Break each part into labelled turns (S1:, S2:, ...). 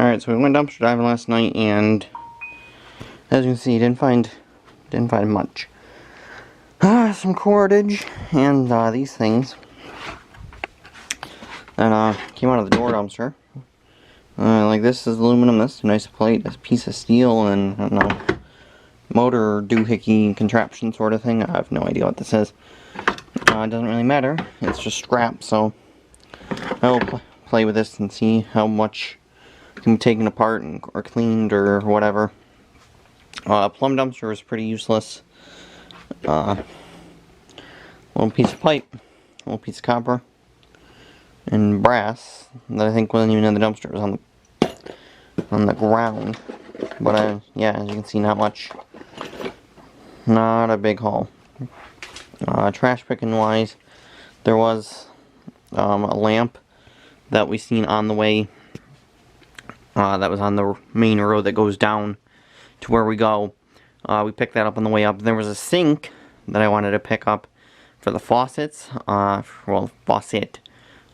S1: Alright, so we went dumpster diving last night, and as you can see, didn't find much. Some cordage and these things that came out of the door dumpster. Like this is aluminum, this is a nice plate, this piece of steel, and I don't know, motor doohickey contraption sort of thing. I have no idea what this is. It doesn't really matter, it's just scrap, so I will play with this and see how much can be taken apart or cleaned or whatever. Plumb dumpster is pretty useless. Little piece of pipe, little piece of copper, and brass that I think wasn't even in the dumpster. It was on the ground. But yeah, as you can see, not much. Not a big haul. Trash picking wise, there was a lamp that we seen on the way. That was on the main road that goes down to where we go. We picked that up on the way up. There was a sink that I wanted to pick up for the faucets. Well, faucet.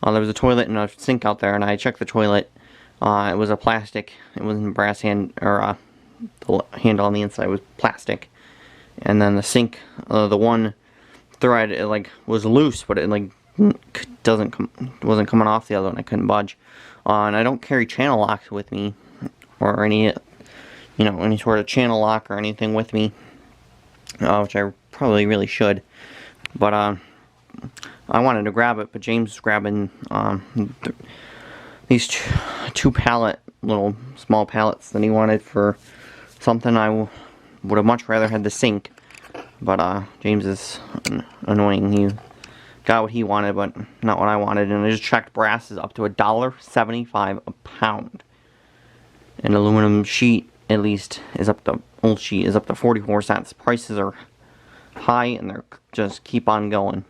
S1: There was a toilet and a sink out there, and I checked the toilet. It was a plastic. It wasn't brass hand, or the handle on the inside was plastic. And then the sink, the one thread, it like was loose, but it like wasn't coming off the other one. I couldn't budge. And I don't carry channel locks with me, or any sort of channel lock or anything with me, which I probably really should. But I wanted to grab it, but James was grabbing these two little small pallets that he wanted for something I would have much rather had the sink. But James is annoying. He got what he wanted, but not what I wanted. And I just checked, brass is up to $1.75 a pound. And aluminum sheet, at least, old sheet is up to 44 cents. Prices are high, and they're just keep on going.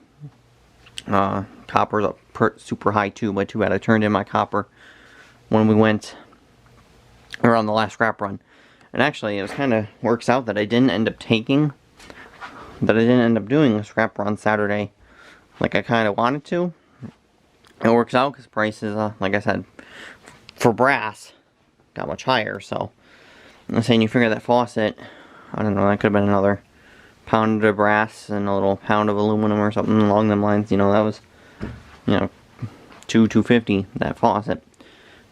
S1: Copper's up super high too, but too bad I turned in my copper when we went around the last scrap run. And actually, it was kind of works out that I didn't end up doing a scrap run Saturday like I kind of wanted to. It works out because prices, like I said, for brass got much higher. So I'm saying, you figure that faucet, I don't know, that could have been another pound of brass and a little pound of aluminum or something along them lines. That was, $2.50 that faucet,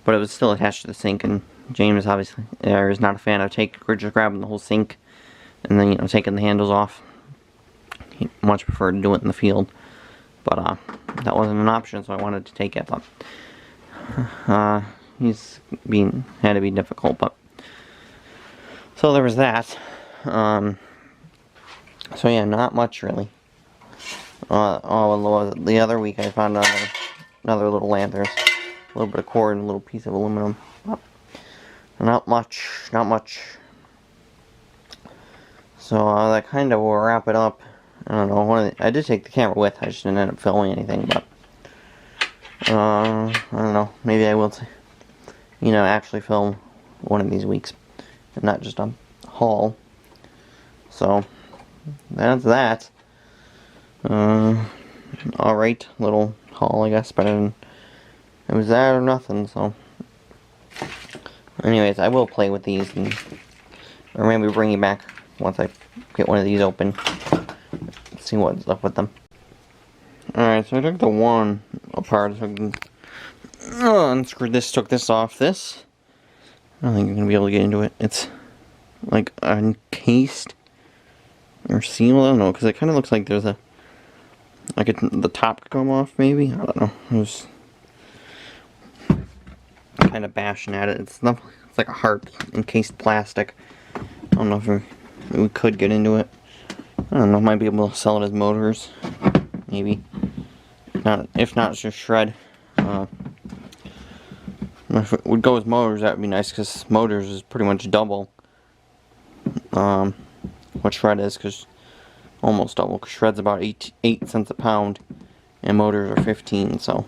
S1: but it was still attached to the sink. And James obviously is not a fan of just grabbing the whole sink and then taking the handles off. He much preferred to do it in the field, but that wasn't an option, so I wanted to take it. But had to be difficult. But so there was that. So yeah, not much really. The other week I found another little lamp. There's a little bit of cord and a little piece of aluminum. Not much. So that kind of will wrap it up. I don't know. I did take the camera with. I just didn't end up filming anything. But I don't know. Maybe I will, actually film one of these weeks, and not just a haul. So that's that. Alright, little haul, I guess, better than it was that or nothing. So anyways, I will play with these, or maybe bring you back once I get one of these open, see what's up with them. Alright, so I took the one apart, so I can unscrew this, took this off. This, I don't think you're going to be able to get into it. It's like encased or sealed, I don't know, because it kind of looks like there's the top could come off, maybe. I don't know. It was kind of bashing at it. It's like a hard encased plastic. I don't know if we could get into it. I don't know. Might be able to sell it as motors, maybe. If not, it's just shred. If it would go with motors, that would be nice, because motors is pretty much double what shred is, because almost double, because shred's about 8 cents a pound and motors are 15. So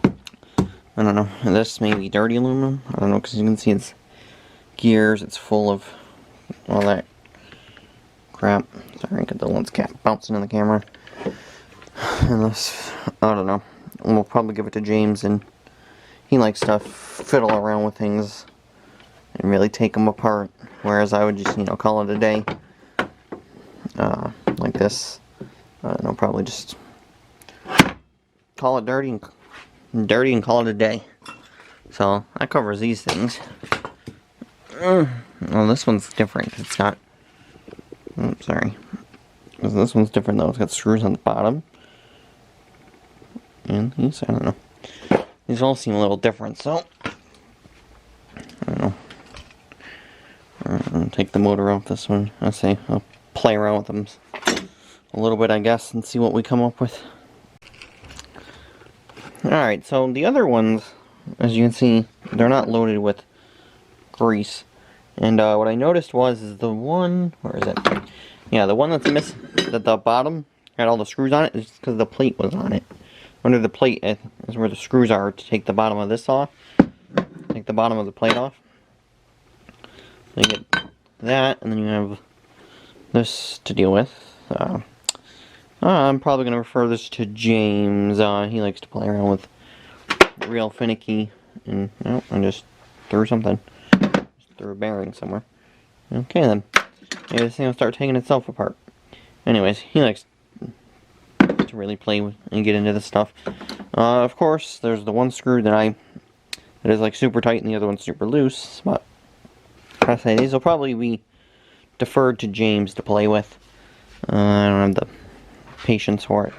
S1: I don't know. And this may be dirty aluminum, I don't know, because you can see it's gears, it's full of all that crap. Sorry, I got the lens cap bouncing in the camera. Unless, I don't know, we'll probably give it to James, and he likes to fiddle around with things and really take them apart, whereas I would just, you know, call it a day. Like this. I'll probably just call it dirty and call it a day. So that covers these things. Well, this one's different 'cause it's got. Oh, sorry. This one's different though. It's got screws on the bottom. And these, I don't know. These all seem a little different, so I don't know. I'll take the motor off this one. I'll play around with them a little bit, I guess, and see what we come up with. Alright, so the other ones, as you can see, they're not loaded with grease. And what I noticed is the one, where is it? Yeah, the one that's missing, at the bottom, had all the screws on it, is because the plate was on it. Under the plate is where the screws are to take the bottom of this off. Take the bottom of the plate off. So you get that, and then you have this to deal with. I'm probably going to refer this to James. He likes to play around with real finicky. And no, I just threw something. Just threw a bearing somewhere. Okay then. Maybe this thing will start taking itself apart. Anyways, he likes to really play with and get into this stuff. Of course, there's the one screw that is like super tight and the other one's super loose. But I say these will probably be deferred to James to play with. I don't have the patience for it.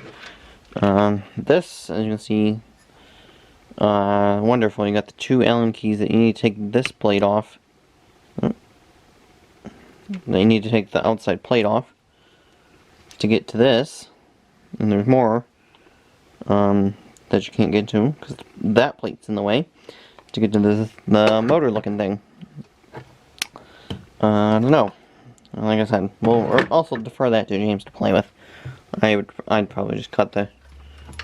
S1: This, as you can see, wonderful. You got the two Allen keys that you need to take this plate off. They need to take the outside plate off to get to this. And there's more that you can't get to because that plate's in the way to get to the motor looking thing. I don't know. Like I said, we'll also defer that to James to play with. I'd probably just cut the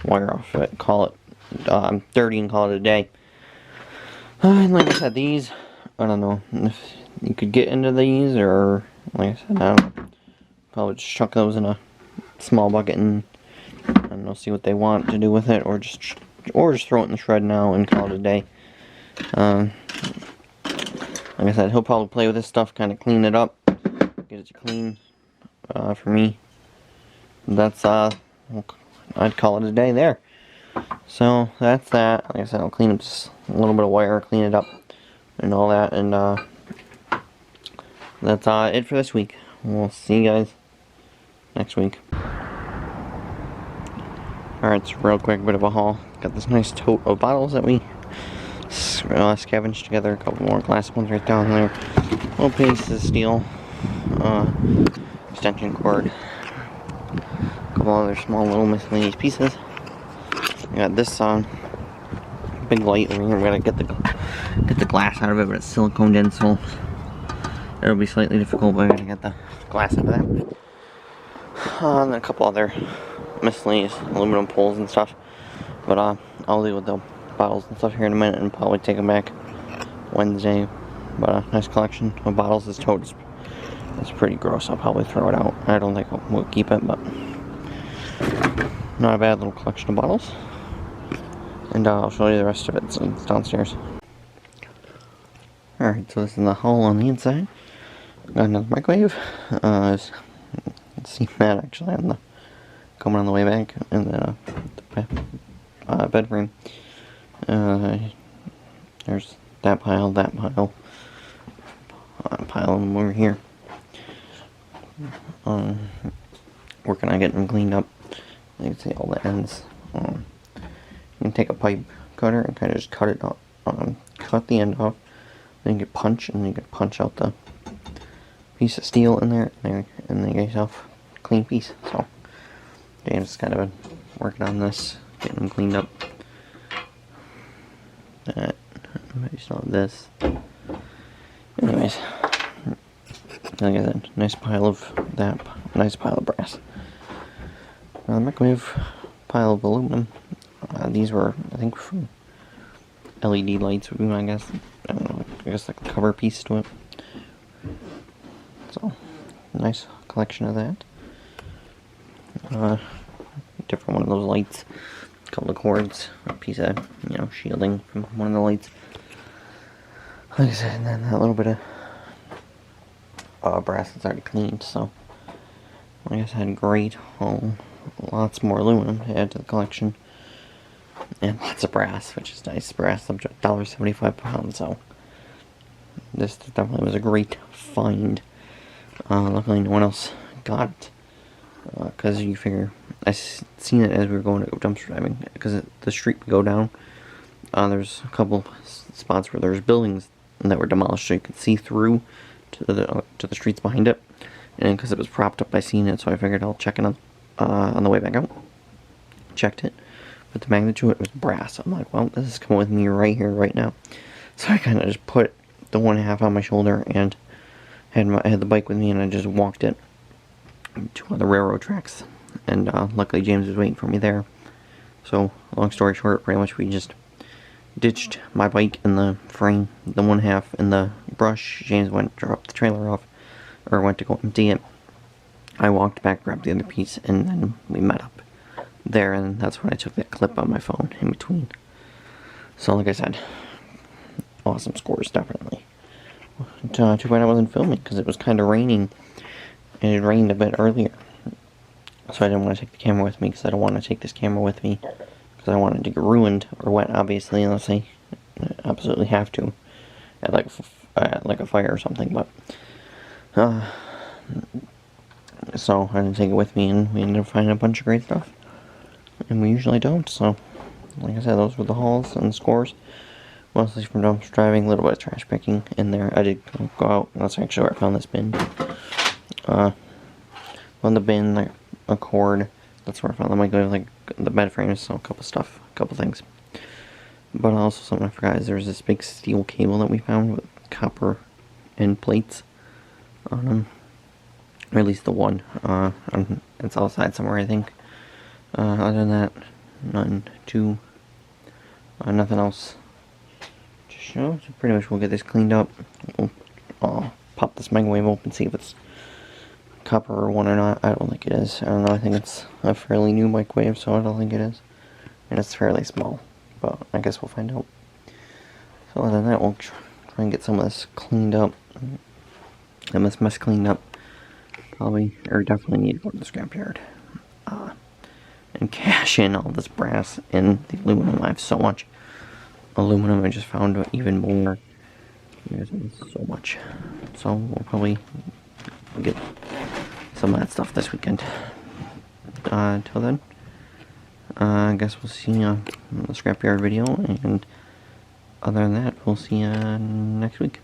S1: wire off of it, call it dirty and call it a day. And like I said, these, I don't know if you could get into these, or like I said, I don't know. Probably just chuck those in a small bucket and I don't know, see what they want to do with it, or just throw it in the shred now and call it a day. Like I said, he'll probably play with this stuff, kind of clean it up, get it clean. For me, that's I'd call it a day there. So that's that. Like I said, I'll clean up just a little bit of wire, clean it up, and all that, and that's it for this week. We'll see you guys next week. Alright, it's a real quick bit of a haul. Got this nice tote of bottles that we scavenged together. A couple more glass ones right down there. Little piece of steel. Extension cord. A couple other small little miscellaneous pieces. We got this big light over here. We gotta get the glass out of it, but it's siliconed in, so it'll be slightly difficult, but I gotta get the glass out of that. And then a couple other miscellaneous aluminum poles and stuff. But I'll deal with the bottles and stuff here in a minute and probably take them back Wednesday. But a nice collection of bottles. This tote is pretty gross. I'll probably throw it out. I don't think we'll keep it, but not a bad little collection of bottles. And I'll show you the rest of it. So it's downstairs. Alright, so this is the hull on the inside. Got another microwave. Let's see that actually coming on the way back, and then the bed frame. There's that pile, pile of them over here. Working on getting them cleaned up. You can see all the ends. You can take a pipe cutter and kind of just cut it off, cut the end off. Then you can punch, and you can punch out the piece of steel in there, and then you get yourself a clean piece. So James has kind of been working on this, getting them cleaned up. That, maybe still have this. Anyways, like I said, nice pile of that, nice pile of brass. Now the microwave pile of aluminum. These were, I think, from LED lights would be my guess. I don't know, I guess like a cover piece to it. So, nice collection of that. Different one of those lights. a couple of cords, a piece of, you know, shielding from one of the lights. Like I said, and then that little bit of brass that's already cleaned, so like I said, great haul. Lots more aluminum to add to the collection. And lots of brass, which is nice. Brass, $1.75 a pound, so this definitely was a great find. Luckily no one else got it, because you figure, I seen it as we were going to go dumpster diving, because the street we go down, there's a couple spots where there's buildings that were demolished, so you could see through to the streets behind it, and because it was propped up, I seen it, so I figured I'll check it on the way back out. Checked it, but the magnitude it was brass. I'm like, well, this is coming with me right here, right now. So I kind of just put the 1/2 on my shoulder and had the bike with me, and I just walked it to the railroad tracks. And luckily James was waiting for me there. So long story short, pretty much we just ditched my bike in the frame, the 1/2 in the brush. James went to drop the trailer off, or went to go empty it. I walked back, grabbed the other piece, and then we met up there, and that's when I took that clip on my phone in between. So like I said, awesome scores, definitely. Too bad I wasn't filming, because it was kind of raining, and it rained a bit earlier. So I didn't want to take the camera with me, because I don't want to take this camera with me, because I don't want it to get ruined, or wet, obviously, unless I absolutely have to, at like a fire or something, but, so I didn't take it with me, and we ended up finding a bunch of great stuff. And we usually don't, so like I said, those were the hauls and the scores. Mostly from dumpster driving, a little bit of trash picking in there. I did go out, and that's actually where I found this bin. On the bin, like a cord, that's where I found the microwave, like the bed frames, so a couple things. But also something I forgot is there's this big steel cable that we found with copper end plates on them. Or at least the one. It's outside somewhere, I think. Other than that, nothing else to show. So pretty much we'll get this cleaned up. I'll pop this microwave open, see if it's copper one or not. I don't think it is. I don't know, I think it's a fairly new microwave, so I don't think it is. And it's fairly small, but I guess we'll find out. So other than that, we'll try and get some of this cleaned up. And this mess cleaned up. Probably, or definitely need to go to the scrapyard. And cash in all this brass and the aluminum. I have so much aluminum. I just found even more. There's so much. So we'll probably get some of that stuff this weekend. Till then, I guess we'll see you on the scrapyard video, and other than that, we'll see you next week.